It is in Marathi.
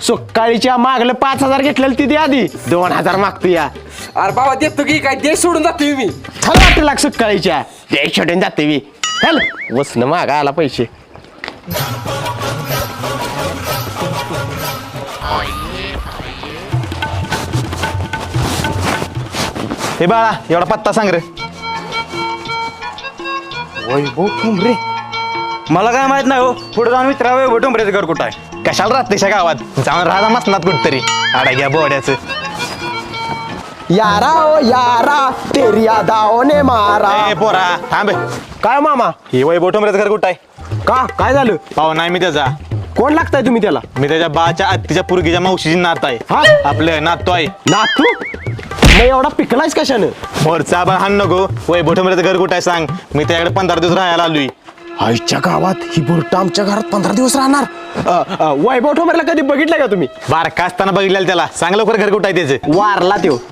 सकाळीच्या मागलं 5,000 घेतलेलं ती आधी 2,000 मागतो या. अरे बाबा देतो की काय देश सोडून जातोय मी. चला 8 लाख सकाळीच्या ते छोटून जाते मी. चल वसनं मागा आला पैसे. हे बाळा एवढा पत्ता सांग रे. वैभव ठोंबरे मला काय माहित नाही हो. पुढे जाऊन मित्रा वैभव ठोंबरेचं घर कुठं आहे. कशाला राहतेशा गावात जाऊन राहा मसनात कुठतरी आडा घ्या बोड्याचं. यारा ओ यारा तेरी यादाओं ने मारा. ए पोरा थांब. काय मामा हे वैभव ठोंबरेचं घर कुठं आहे. का काय झालं. पाहू नाही मी त्याचा. कोण लागताय तुम्ही त्याला. मी त्याच्या बाच्या आत्तीच्या पुरगीच्या मावशीची नात आहे. हा आपलं नातू आहे. नातू मग एवढा पिकलायस कशानं. मोरचा पण हाण नको. वैभव ठोंबरेचं घर कुठं आहे सांग. मी त्याच्याकडे 15 दिवस राहायला आलोय. आईच्या गावात ही बुरटा आमच्या घरात 15 दिवस राहणार. वैभव ठोंबरेला कधी बघितलं का तुम्ही. बारका असताना बघितलेलं त्याला. सांग लवकर घर कुठं आहे त्याचं. वारला त्यो.